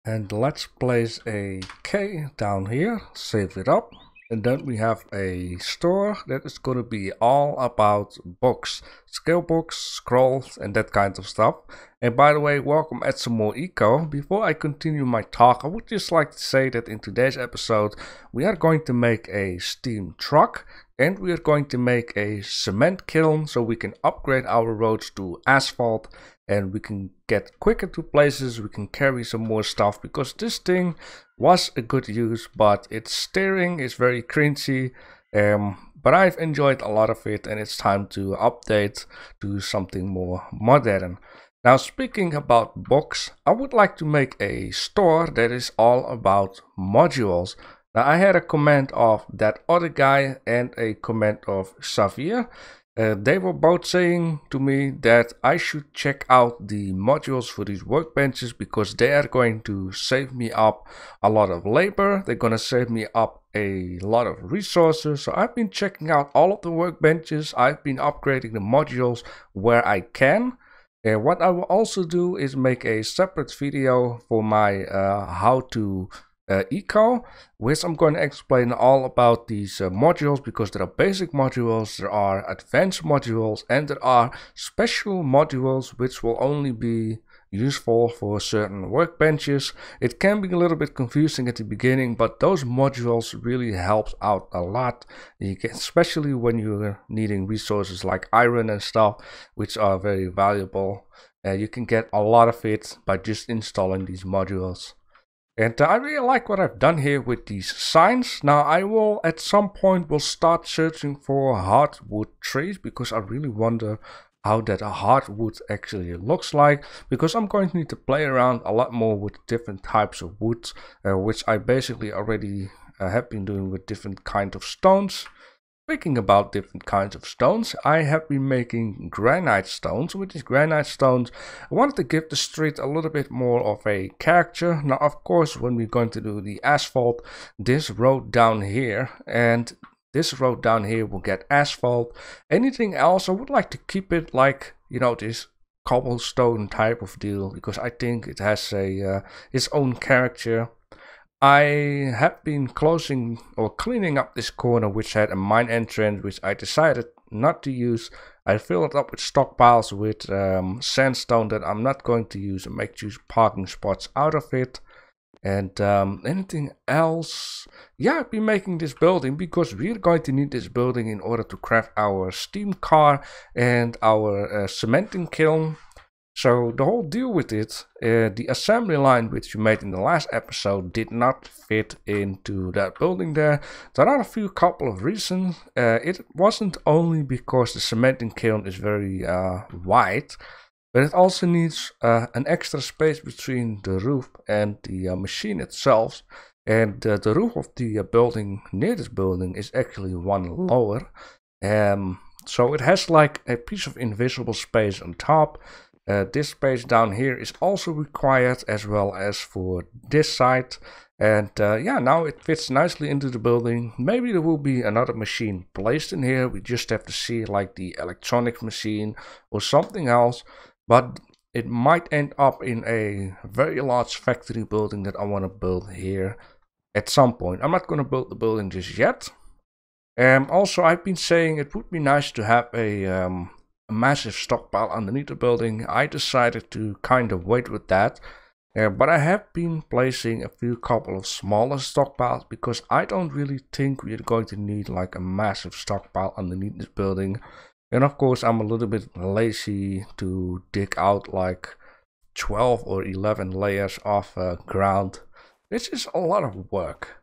And let's place a K down here, save it up. And then we have a store that is going to be all about books, scale books, scrolls, and that kind of stuff. And by the way, welcome at some more eco. Before I continue my talk, I would just like to say that in today's episode, we are going to make a steam truck. And we are going to make a cement kiln so we can upgrade our roads to asphalt and we can get quicker to places, we can carry some more stuff because this thing was a good use, but its steering is very cringy. But I've enjoyed a lot of it and it's time to update to something more modern. Now, speaking about books, I would like to make a store that is all about modules. Now, I had a comment of that other guy and a comment of Xavier. They were both saying to me that I should check out the modules for these workbenches because they are going to save me up a lot of labor. They're going to save me up a lot of resources. So I've been checking out all of the workbenches. I've been upgrading the modules where I can. And what I will also do is make a separate video for my how to eco, which I'm going to explain all about these modules because there are basic modules, there are advanced modules, and there are special modules which will only be useful for certain workbenches. It can be a little bit confusing at the beginning, but those modules really help out a lot. You can, especially when you're needing resources like iron and stuff, which are very valuable. You can get a lot of it by just installing these modules. And I really like what I've done here with these signs. Now I will at some point will start searching for hardwood trees because I really wonder how that hardwood actually looks like, because I'm going to need to play around a lot more with different types of wood, which I basically already have been doing with different kinds of stones. Speaking about different kinds of stones, I have been making granite stones. With these granite stones, I wanted to give the street a little bit more of a character. Now, of course, when we're going to do the asphalt, this road down here and this road down here will get asphalt. Anything else, I would like to keep it like, you know, this cobblestone type of deal, because I think it has a its own character. I have been closing or cleaning up this corner which had a mine entrance, which I decided not to use. I filled it up with stockpiles with sandstone that I'm not going to use and make 2 parking spots out of it. And anything else? Yeah, I've been making this building because we're going to need this building in order to craft our steam car and our cementing kiln. So the whole deal with it, the assembly line which you made in the last episode did not fit into that building there. There are a couple of reasons. It wasn't only because the cementing kiln is very wide, but it also needs an extra space between the roof and the machine itself. And the roof of the building near this building is actually one lower. So it has like a piece of invisible space on top. This space down here is also required, as well as for this side. And yeah, now it fits nicely into the building. Maybe there will be another machine placed in here. We just have to see like the electronic machine or something else. But it might end up in a very large factory building that I want to build here at some point. I'm not going to build the building just yet. Also, I've been saying it would be nice to have a massive stockpile underneath the building. I decided to kind of wait with that, but I have been placing a couple of smaller stockpiles because I don't really think we're going to need like a massive stockpile underneath this building. And of course, I'm a little bit lazy to dig out like 12 or 11 layers of ground. This is a lot of work.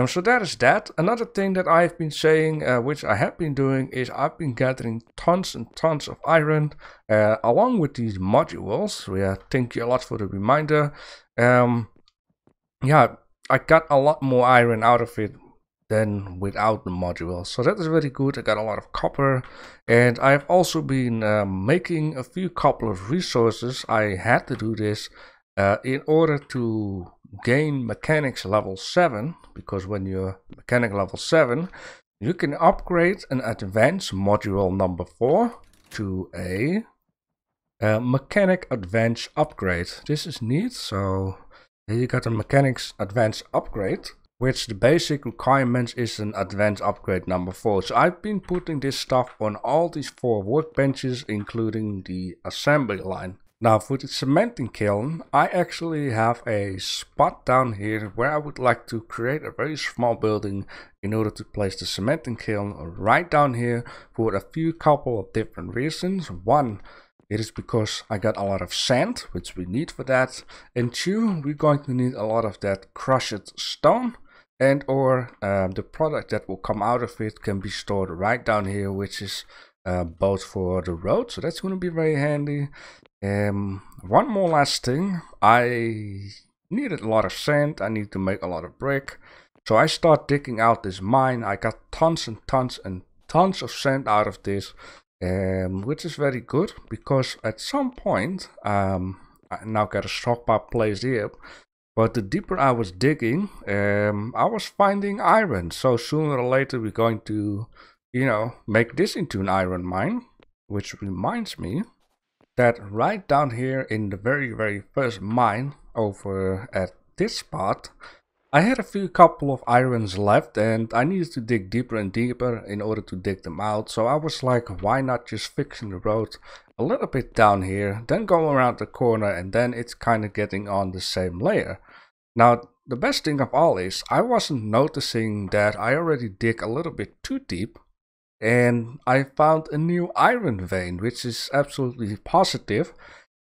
So that is that. Another thing that I've been saying, which I have been doing, is I've been gathering tons and tons of iron along with these modules. Yeah, thank you a lot for the reminder. Yeah, I got a lot more iron out of it than without the modules. So that is very good. I got a lot of copper, and I've also been making a couple of resources. I had to do this in order to gain mechanics level 7, because when you're mechanic level 7, you can upgrade an advanced module number 4 to a mechanic advanced upgrade. This is neat. So Here you got a mechanics advanced upgrade, which the basic requirements is an advanced upgrade number 4. So I've been putting this stuff on all these 4 workbenches, including the assembly line. Now for the cementing kiln, I actually have a spot down here where I would like to create a very small building in order to place the cementing kiln right down here for a couple of different reasons. One, it is because I got a lot of sand, which we need for that. And 2, we're going to need a lot of that crushed stone, and or the product that will come out of it can be stored right down here, which is both for the road. So that's going to be very handy. One more last thing. I needed a lot of sand. I need to make a lot of brick. So I start digging out this mine. I got tons and tons and tons of sand out of this. Which is very good, because at some point, I now got a stockpile placed here, but the deeper I was digging, I was finding iron. So sooner or later we're going to, make this into an iron mine, which reminds me that right down here in the very first mine over at this spot, I had a couple of irons left, and I needed to dig deeper and deeper in order to dig them out. So I was like, why not just fixing the road a little bit down here, then go around the corner, and then it's kind of getting on the same layer. Now, the best thing of all is I wasn't noticing that I already dig a little bit too deep, and I found a new iron vein, which is absolutely positive.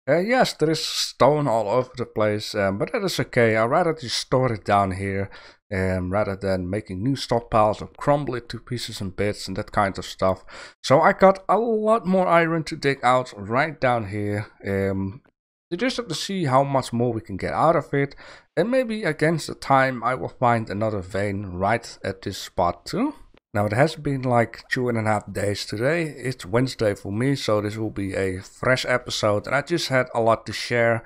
Yes, there is stone all over the place, but that is okay. I'd rather just store it down here rather than making new stockpiles or crumble it to pieces and bits and that kind of stuff. So I got a lot more iron to dig out right down here. You just have to see how much more we can get out of it, and maybe against the time I will find another vein right at this spot too. Now, it has been like 2.5 days today. It's Wednesday for me, so this will be a fresh episode, and I just had a lot to share.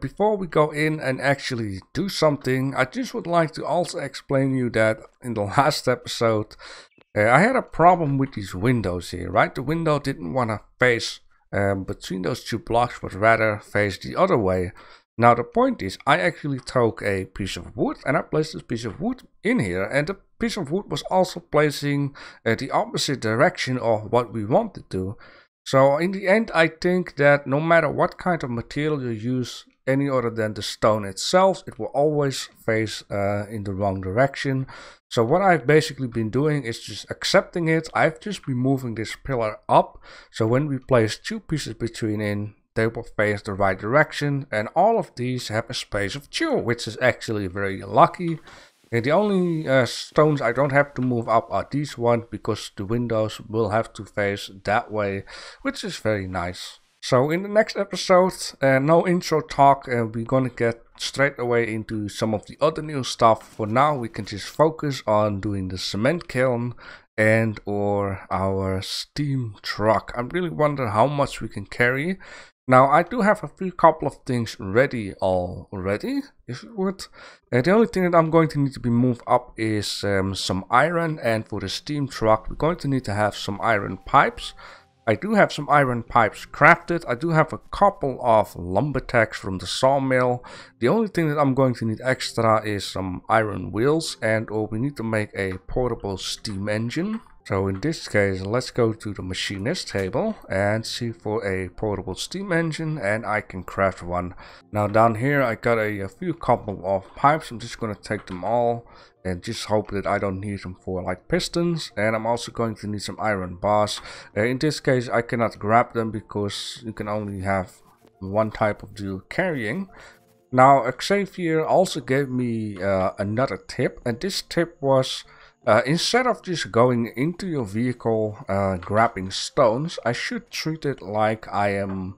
Before we go in and actually do something, I just would like to also explain you that in the last episode, I had a problem with these windows here, right? The window didn't want to face between those 2 blocks, but rather face the other way. Now the point is, I actually took a piece of wood and I placed this piece of wood in here, and the piece of wood was also placing the opposite direction of what we wanted to. So in the end, I think that no matter what kind of material you use, any other than the stone itself, it will always face in the wrong direction. So what I've basically been doing is just accepting it. I've just been moving this pillar up, so when we place 2 pieces between in, they will face the right direction, and all of these have a space of 2, which is actually very lucky. And the only stones I don't have to move up are these ones, because the windows will have to face that way, which is very nice. So in the next episode, no intro talk, we're gonna get straight away into some of the other new stuff. For now, we can just focus on doing the cement kiln and or our steam truck. I really wonder how much we can carry. Now, I do have a couple of things ready already, if you would. The only thing that I'm going to need to be moved up is some iron, and for the steam truck, we're going to need to have some iron pipes. I do have some iron pipes crafted. I do have a couple of lumber tacks from the sawmill. The only thing that I'm going to need extra is some iron wheels, and or we need to make a portable steam engine. So in this case, let's go to the machinist table and see for a portable steam engine, and I can craft one. Now down here I got a couple of pipes. I'm just going to take them all and just hope that I don't need them for like pistons. And I'm also going to need some iron bars. In this case I cannot grab them because you can only have one type of dual carrying. Now Xavier also gave me another tip, and this tip was instead of just going into your vehicle grabbing stones, I should treat it like I am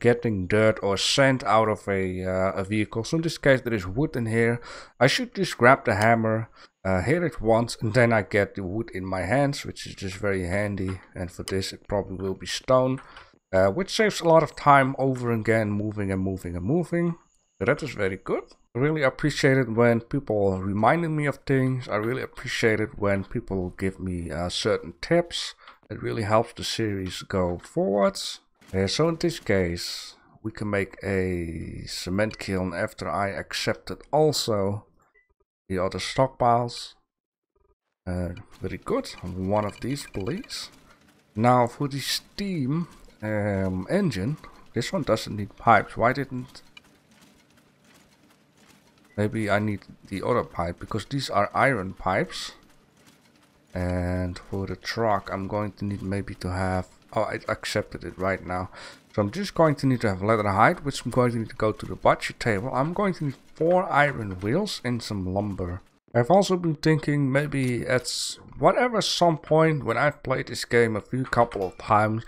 getting dirt or sand out of a vehicle. So in this case there is wood in here. I should just grab the hammer, hit it once, and then I get the wood in my hands, which is just very handy. And for this it probably will be stone, which saves a lot of time over again moving and moving and moving. So that is very good. I really appreciate it when people reminding me of things. I really appreciate it when people give me certain tips. It really helps the series go forwards. So in this case, we can make a cement kiln after I accepted also the other stockpiles. Very good. One of these, please. Now for the steam engine, this one doesn't need pipes. Why didn't... Maybe I need the other pipe, because these are iron pipes. And for the truck, I'm going to need maybe to have... Oh, I accepted it right now. So I'm just going to need to have leather hide, which I'm going to need to go to the budget table. I'm going to need 4 iron wheels and some lumber. I've also been thinking maybe at whatever some point when I've played this game a couple of times,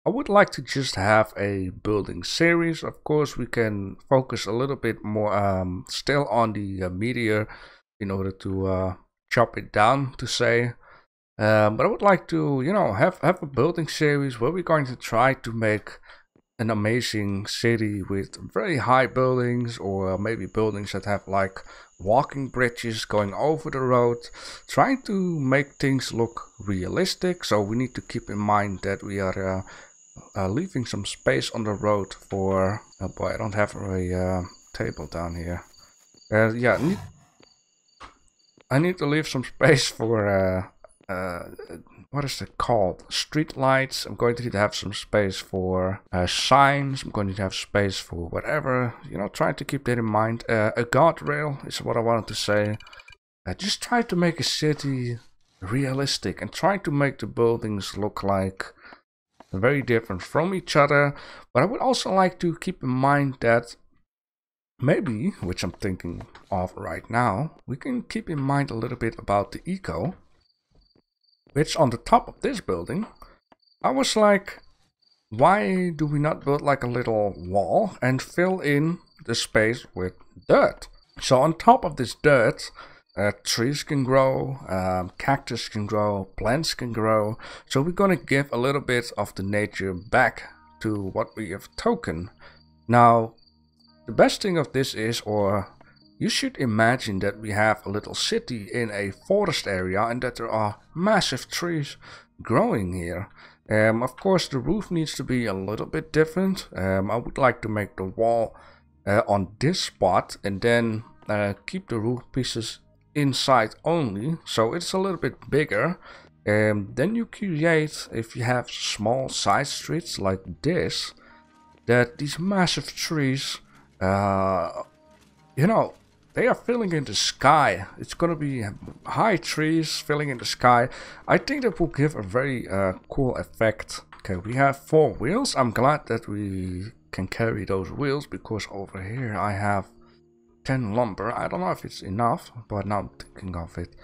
I would like to just have a building series. Of course, we can focus a little bit more still on the meteor in order to chop it down, to say. But I would like to, you know, have a building series where we're going to try to make an amazing city with very high buildings, or maybe buildings that have like walking bridges going over the road, trying to make things look realistic. So we need to keep in mind that we are leaving some space on the road for... Oh boy, I don't have a table down here. Yeah, I need to leave some space for what is it called? Street lights. I'm going to need to have some space for signs. I'm going to have space for whatever, you know, trying to keep that in mind. A guardrail is what I wanted to say. Just try to make a city realistic and try to make the buildings look like very different from each other. But I would also like to keep in mind that maybe, which I'm thinking of right now, we can keep in mind a little bit about the eco. Which on the top of this building, I was like, why do we not build like a little wall and fill in the space with dirt? So on top of this dirt, trees can grow, cactus can grow, plants can grow. So we're gonna give a little bit of the nature back to what we have taken. Now, the best thing of this is, or you should imagine that we have a little city in a forest area and that there are massive trees growing here. Of course, the roof needs to be a little bit different. I would like to make the wall on this spot and then keep the roof pieces inside only, so it's a little bit bigger. Then you create, if you have small side streets like this, that these massive trees, you know, they are filling in the sky. It's gonna be high trees filling in the sky. I think that will give a very cool effect. Okay, we have 4 wheels. I'm glad that we can carry those wheels, because over here I have 10 lumber. I don't know if it's enough, but now I'm thinking of it,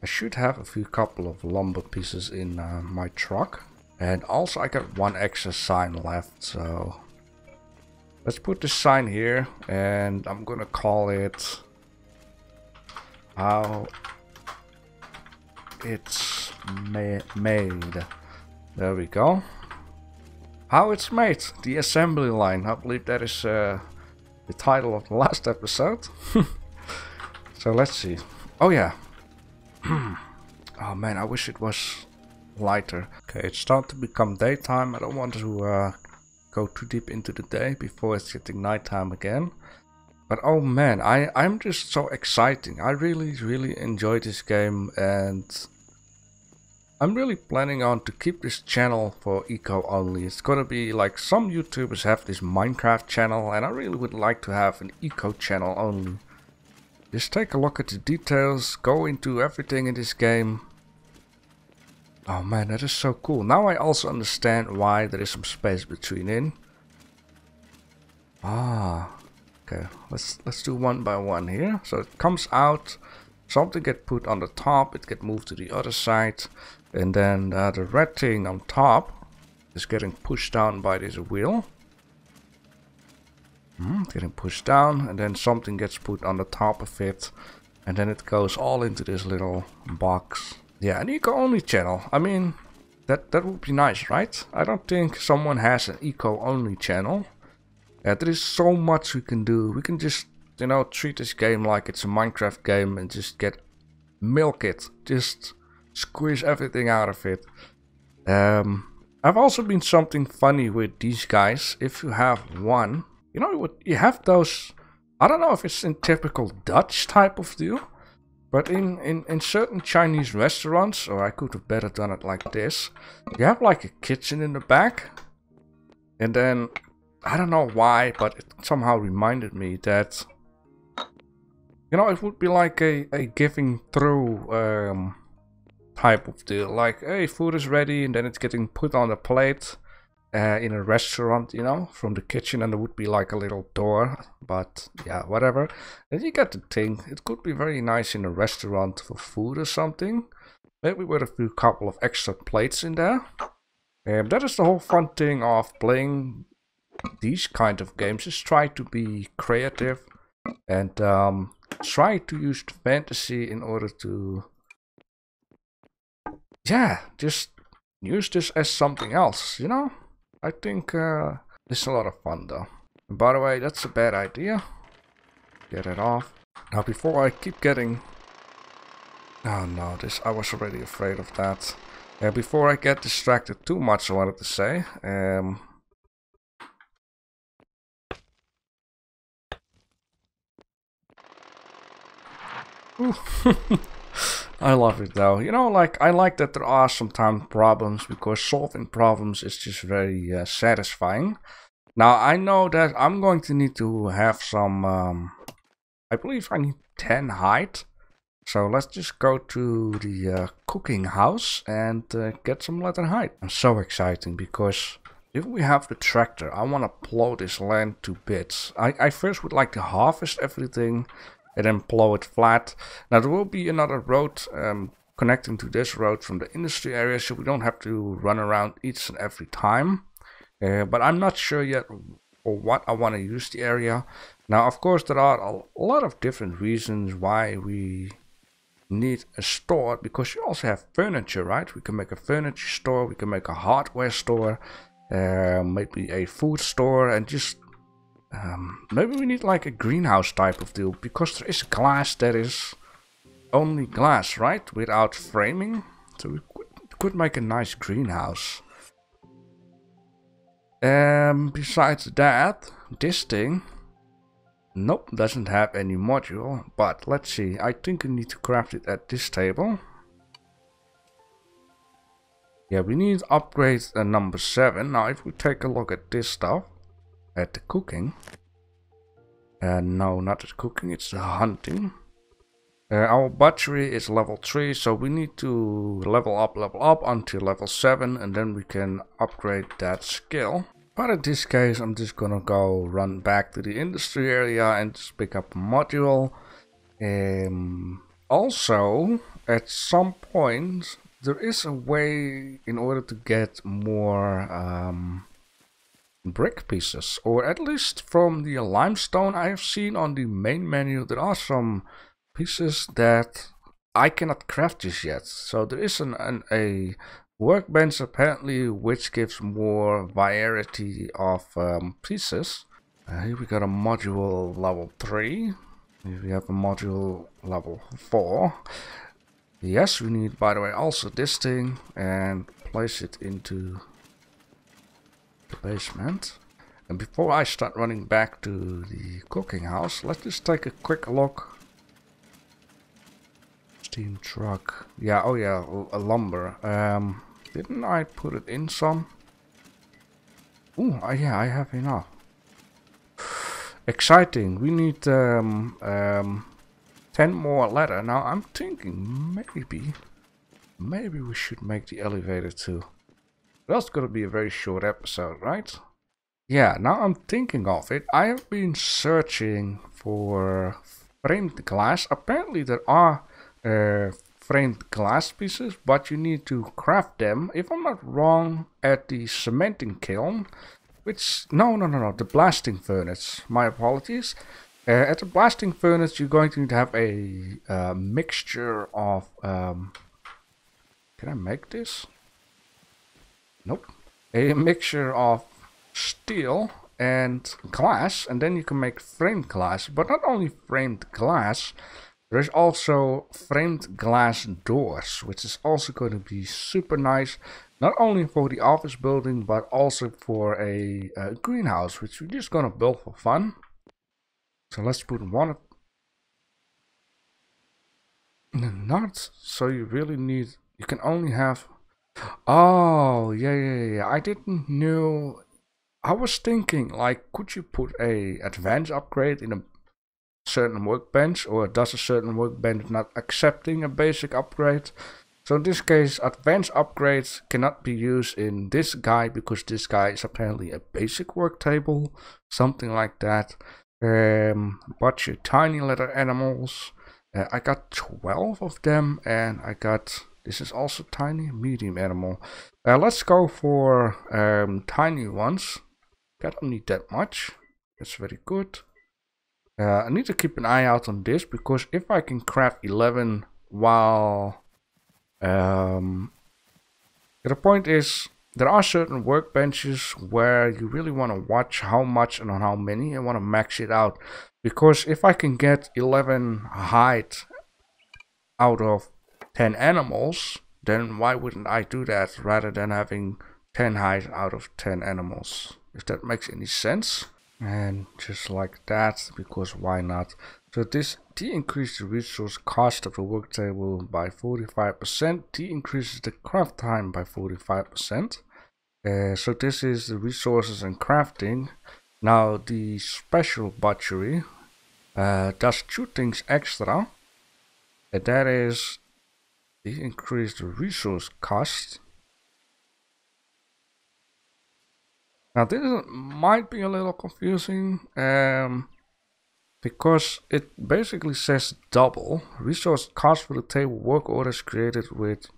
I should have a couple of lumber pieces in my truck. And also I got 1 extra sign left, so let's put this sign here, and I'm gonna call it how it's made. There we go. How it's made, the assembly line. I believe that is the title of the last episode. So let's see. Oh yeah. Oh man, I wish it was lighter. Okay, it's starting to become daytime. I don't want to go too deep into the day before it's getting nighttime again. But oh man, I'm just so exciting. I really enjoy this game, and I'm really planning on to keep this channel for eco only. It's gonna be like some YouTubers have this Minecraft channel, and I really would like to have an eco channel only. Just take a look at the details, go into everything in this game. Oh man, that is so cool. Now I also understand why there is some space between in. Ah. Okay, let's do one by one here. So it comes out, something get put on the top, it get moved to the other side, and then the red thing on top is getting pushed down by this wheel. Getting pushed down, and then something gets put on the top of it, and then it goes all into this little box. Yeah, an eco-only channel. I mean, that would be nice, right? I don't think someone has an eco-only channel. Yeah, there is so much we can do. We can just, you know, treat this game like it's a Minecraft game and just milk it. Just squeeze everything out of it. I've also been something funny with these guys. If you have 1 You know, you have those, I don't know if it's in typical Dutch type of deal, but in certain Chinese restaurants, or I could have better done it like this, you have like a kitchen in the back, and then, I don't know why, but it somehow reminded me that, you know, it would be like a giving through type of deal. Like, hey, food is ready, and then it's getting put on a plate in a restaurant, you know, from the kitchen, and there would be like a little door. But yeah, whatever. And you get the thing. It could be very nice in a restaurant for food or something. Maybe with a couple of extra plates in there. That is the whole fun thing of playing these kind of games, is try to be creative and try to use the fantasy in order to, yeah, just use this as something else, you know? I think it's a lot of fun though. And by the way, that's a bad idea. Get it off. Now before I keep getting... Oh no, I was already afraid of that. Before I get distracted too much, I wanted to say... I love it though. You know, like, I like that there are sometimes problems, because solving problems is just very satisfying. Now, I know that I'm going to need to have some, I believe I need 10 hide. So let's just go to the cooking house and get some leather hide. I'm so exciting, because if we have the tractor, I want to plow this land to bits. I first would like to harvest everything and then plow it flat. Now there will be another road connecting to this road from the industry area, so we don't have to run around each and every time. But I'm not sure yet for what I want to use the area. Now, of course, there are a lot of different reasons why we need a store, because you also have furniture, right? We can make a furniture store, we can make a hardware store, maybe a food store, and just maybe we need like a greenhouse type of deal, because there is glass that is only glass, right? Without framing. So we could make a nice greenhouse. Besides that, this thing, nope, doesn't have any module. But let's see, I think we need to craft it at this table. Yeah, we need to upgrade number 7. Now, if we take a look at this stuff, at the cooking. No, not the cooking, it's the hunting. Our butchery is level 3, so we need to level up until level 7, and then we can upgrade that skill. But in this case, I'm just gonna go run back to the industry area and just pick up a module. Also, at some point, there is a way in order to get more brick pieces, or at least from the limestone I have seen on the main menu, there are some pieces that I cannot craft just yet. So there is a workbench apparently which gives more variety of pieces. Here we got a module level 3. Here we have a module level 4. Yes, we need, by the way, also this thing, and place it into the basement. And before I start running back to the cooking house, let's just take a quick look. Steam truck. Yeah, oh yeah, a lumber. Didn't I put it in some? Ooh, yeah, I have enough. Exciting. We need 10 more leather. Now I'm thinking maybe we should make the elevator too. That's gonna be a very short episode, right? Yeah, now I'm thinking of it. I have been searching for framed glass. Apparently there are framed glass pieces, but you need to craft them, if I'm not wrong, at the cementing kiln. Which, no, the blasting furnace. My apologies. At the blasting furnace, you're going to need to have a mixture of... can I make this? Nope. A mixture of steel and glass, and then you can make framed glass. But not only framed glass, There's also framed glass doors, which is also going to be super nice, not only for the office building, but also for a greenhouse, which we're just going to build for fun. So let's put one. Not so you really need. You can only have. Oh yeah. I didn't know. I was thinking like, could you put a advanced upgrade in a certain workbench, or does a certain workbench not accepting a basic upgrade? So in this case, advanced upgrades cannot be used in this guy because this guy is apparently a basic work table, something like that. But your tiny little animals, I got 12 of them, and I got, this is also tiny, medium animal. Let's go for tiny ones. I don't need that much. That's very good. I need to keep an eye out on this, because if I can craft 11 while... the point is, there are certain workbenches where you really want to watch how much and on how many. I want to max it out, because if I can get 11 hide out of 10 animals, then why wouldn't I do that rather than having 10 hide out of 10 animals? If that makes any sense. And just like that, because why not? So this increases the resource cost of the work table by 45%. Increases the craft time by 45%. So this is the resources and crafting. Now the special butchery does two things extra. And that is the increase the resource cost. Now this might be a little confusing, because it basically says double. Resource cost for the table work orders created with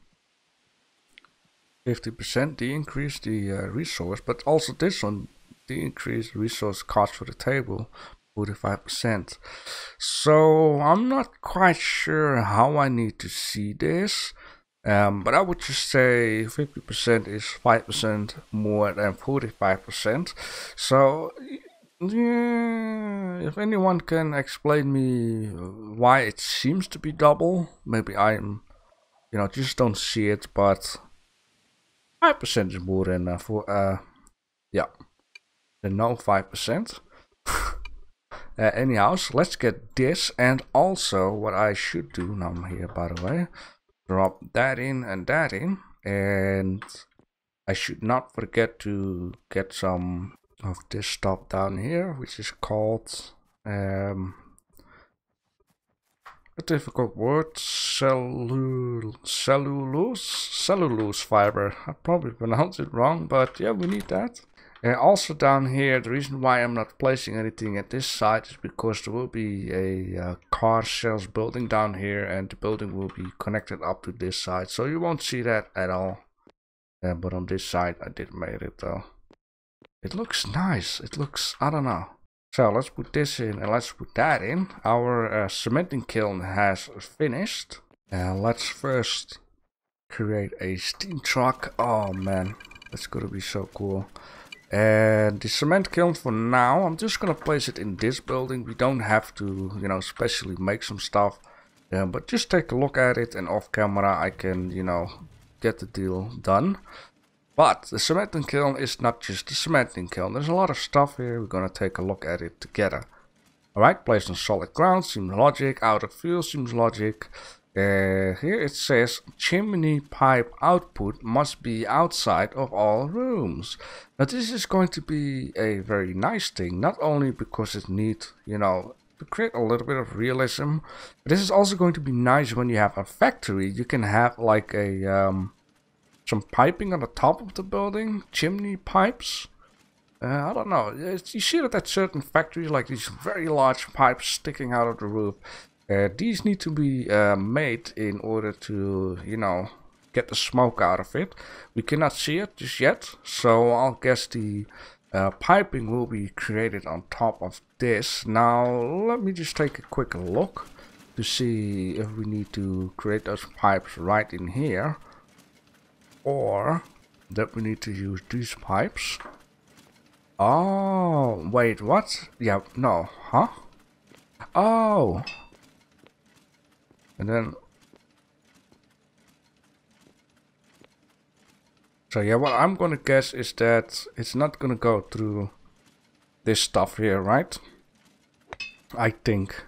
50%, the increase the resource, but also this one, the increased resource cost for the table, 45%. So I'm not quite sure how I need to see this. But I would just say 50% is 5% more than 45%. So, yeah, if anyone can explain me why it seems to be double, maybe I'm, just don't see it, but 5% is more than than no 5%. Anyhow, so let's get this, and also what I should do, now I'm here by the way. Drop that in and that in, and I should not forget to get some of this stuff down here, which is called a difficult word, cellulose fiber. I probably pronounced it wrong, but yeah, we need that. Also down here, the reason why I'm not placing anything at this side is because there will be a car sales building down here, and the building will be connected up to this side, so you won't see that at all. But on this side I did make it though. It looks nice. It looks, I don't know. So let's put this in and let's put that in. Our cementing kiln has finished. Let's first create a steam truck. Oh man, that's gonna be so cool. And the cement kiln for now, I'm just gonna place it in this building. We don't have to, specially make some stuff. But just take a look at it, and off camera I can, get the deal done. But the cementing kiln is not just the cementing kiln. There's a lot of stuff here. We're gonna take a look at it together. Alright, placed on solid ground seems logic. Out of field seems logic. Here it says chimney pipe output must be outside of all rooms. Now this is going to be a very nice thing, not only because it needs, to create a little bit of realism, but this is also going to be nice when you have a factory. You can have like a some piping on the top of the building, chimney pipes. I don't know, you see that at certain factories, like these very large pipes sticking out of the roof. These need to be made in order to, get the smoke out of it. We cannot see it just yet, so I'll guess the piping will be created on top of this. Now, let me just take a quick look to see if we need to create those pipes right in here, or that we need to use these pipes. Oh, wait, what? Yeah, no, huh? Oh. And then, so yeah, what I'm gonna guess is that it's not gonna go through this stuff here, right? I think.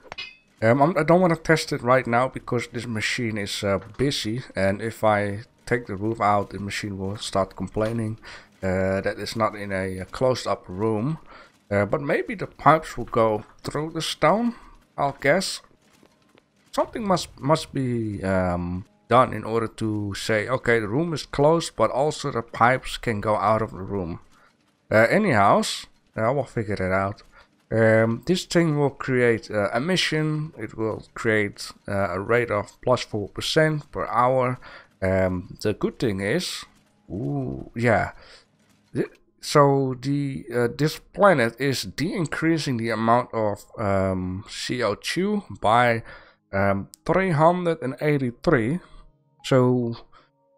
I don't want to test it right now because this machine is busy, and if I take the roof out, the machine will start complaining that it's not in a closed up room. But maybe the pipes will go through the stone, I'll guess. Something must be done in order to say, okay, the room is closed, but also the pipes can go out of the room. Anyhow, I will figure it out. This thing will create emission. It will create a rate of plus 4% per hour. The good thing is, ooh, yeah. So this planet is decreasing the amount of CO2 by 383. So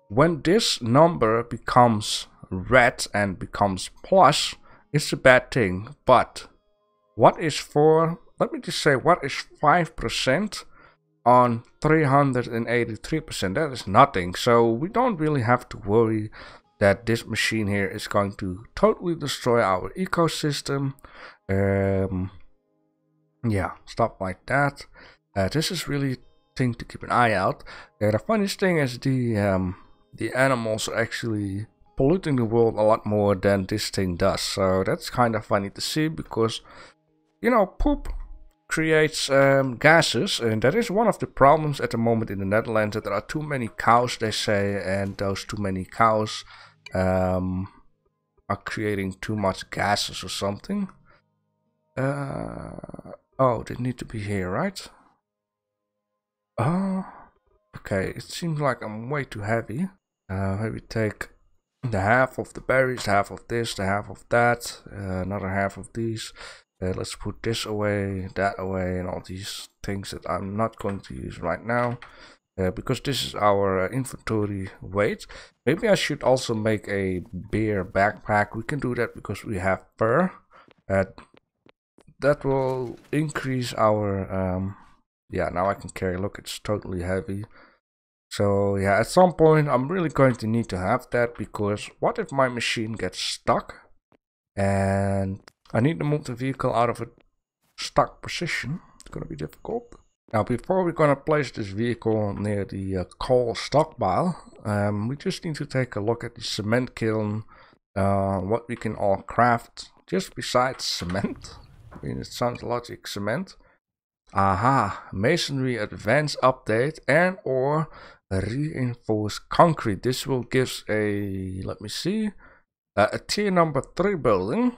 when this number becomes red and becomes plus, it's a bad thing. But what is let me just say, what is 5% on 383%? That is nothing. So we don't really have to worry that this machine here is going to totally destroy our ecosystem. Yeah, stuff like that. This is really a thing to keep an eye out. The funniest thing is the animals are actually polluting the world a lot more than this thing does. So that's kind of funny to see because, you know, poop creates gases, and that is one of the problems at the moment in the Netherlands, that there are too many cows, they say, and those too many cows are creating too much gases or something. Oh, they need to be here, right? Oh, okay, it seems like I'm way too heavy. Maybe take the half of the berries, half of this, the half of that, another half of these. Let's put this away, that away, and all these things that I'm not going to use right now. Because this is our inventory weight. Maybe I should also make a bear backpack. We can do that because we have fur. That will increase our... yeah, now I can carry. Look, it's totally heavy. So yeah, at some point I'm really going to need to have that, because what if my machine gets stuck and I need to move the vehicle out of a stuck position? It's going to be difficult. Now, before we're going to place this vehicle near the coal stockpile, we just need to take a look at the cement kiln, what we can all craft just besides cement. I mean, it sounds a lot like cement. Aha, masonry advanced update and or reinforced concrete. This will give a, let me see, a tier number 3 building.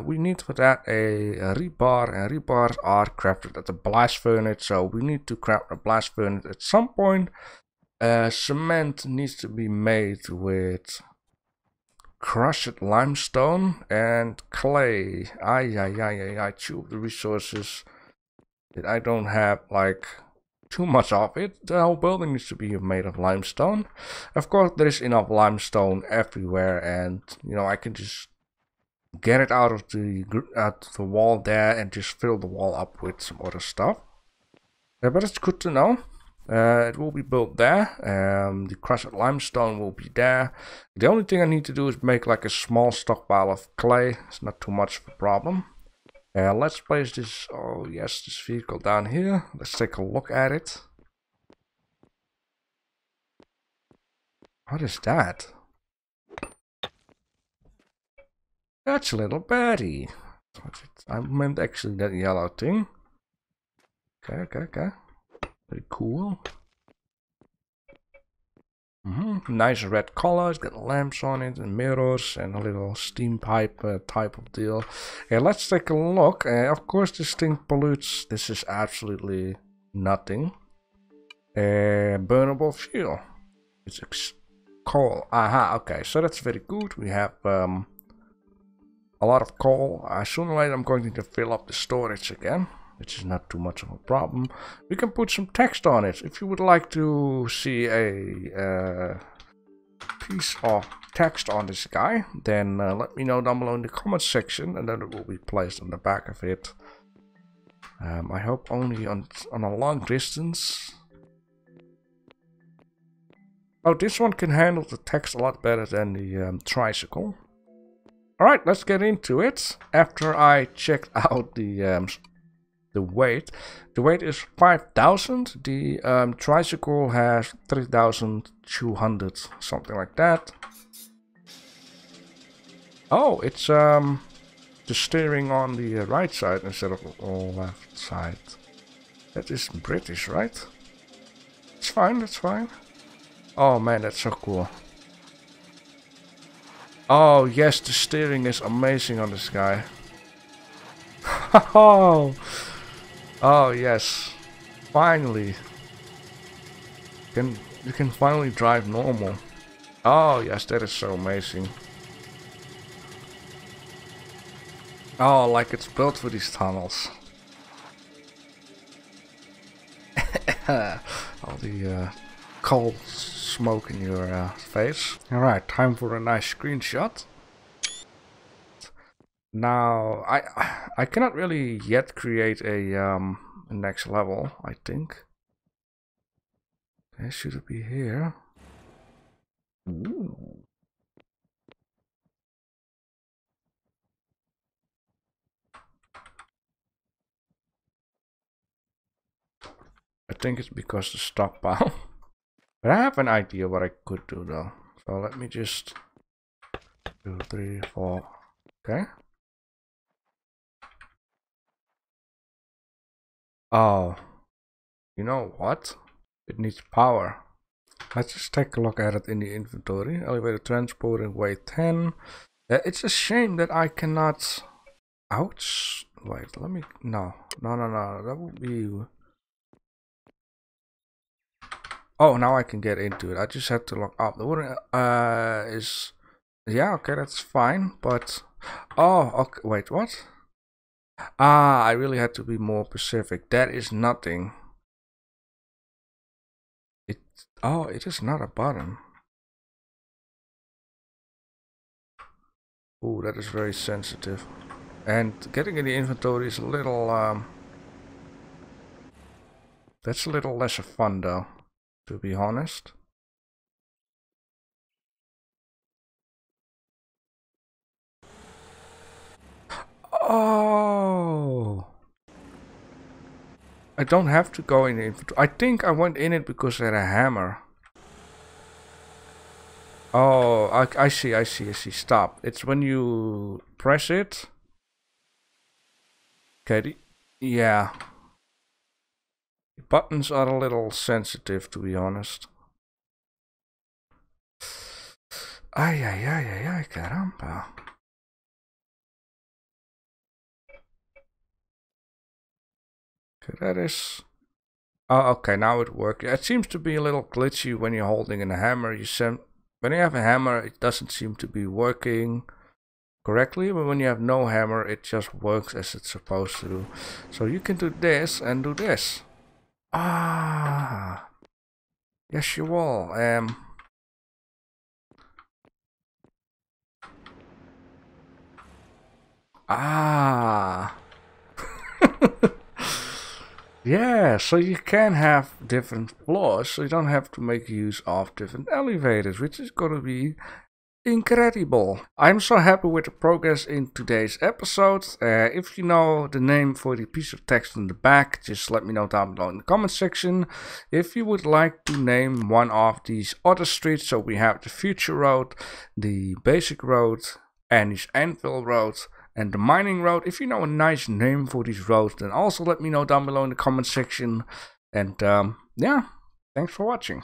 We need for that a rebar, and rebars are crafted at the blast furnace, so we need to craft a blast furnace at some point. Cement needs to be made with crushed limestone and clay. Two of the resources that I don't have like too much of it. The whole building needs to be made of limestone. Of course, there is enough limestone everywhere, and you know, I can just get it out of the wall there and just fill the wall up with some other stuff. But it's good to know. It will be built there. The crushed limestone will be there. The only thing I need to do is make like a small stockpile of clay. It's not too much of a problem. Let's place this, oh yes, this vehicle down here. Let's take a look at it. What is that? That's a little birdie. I meant actually that yellow thing. Okay. Very cool. Nice red color. It's got lamps on it and mirrors and a little steam pipe type of deal. Yeah, let's take a look. Of course, this thing pollutes. This is absolutely nothing. Burnable fuel. It's coal. Aha. Okay, so that's very good. We have a lot of coal. Sooner or later I'm going to fill up the storage again, which is not too much of a problem. We can put some text on it. If you would like to see a piece of text on this guy, then let me know down below in the comments section, and then it will be placed on the back of it. I hope only on a long distance. Oh, this one can handle the text a lot better than the tricycle. Alright, let's get into it. After I checked out the weight. The weight is 5,000. The tricycle has 3,200, something like that. Oh, it's the steering on the right side instead of the left side. That is British, right? It's fine, that's fine. Oh man, that's so cool. Oh yes, the steering is amazing on this guy. Oh yes, finally. You can finally drive normal. Oh yes, that is so amazing. Oh, like it's built for these tunnels. All the cold smoke in your face. Alright, time for a nice screenshot. Now, I cannot really yet create a next level, I think. Okay, should it be here? Ooh. I think it's because the stockpile. But I have an idea what I could do though. So let me just 2, 3, 4. Okay. Oh, you know what? It needs power. Let's just take a look at it in the inventory. Elevator transporting weight 10. It's a shame that I cannot. Ouch. Wait, let me. No. That would be. Oh, now I can get into it. I just had to look up. The wooden is. Yeah, okay, that's fine. But. Oh, okay. Wait, what? Ah, I really had to be more specific. That is nothing. Oh, it is not a button. Oh, that is very sensitive. And getting in the inventory is a little that's a little less fun though, to be honest. Oh, I don't have to go in the inventory. I think I went in it because I had a hammer. Oh, I see. Stop. It's when you press it. Okay, yeah. The buttons are a little sensitive, to be honest. Ay, caramba. Okay, that is... Oh, okay, now it works. It seems to be a little glitchy when you're holding in a hammer. When you have a hammer, it doesn't seem to be working correctly, but when you have no hammer, it just works as it's supposed to do. So you can do this and do this. Ah, yes, you will. Ah. Yeah, so you can have different floors, so you don't have to make use of different elevators, which is gonna be incredible. I'm so happy with the progress in today's episode. If you know the name for the piece of text in the back, just let me know down below in the comment section. If you would like to name one of these other streets, so we have the Future Road, the Basic Road, and this Anvil Road, and the Mining Road. If you know a nice name for these roads, then also let me know down below in the comment section. And yeah, thanks for watching.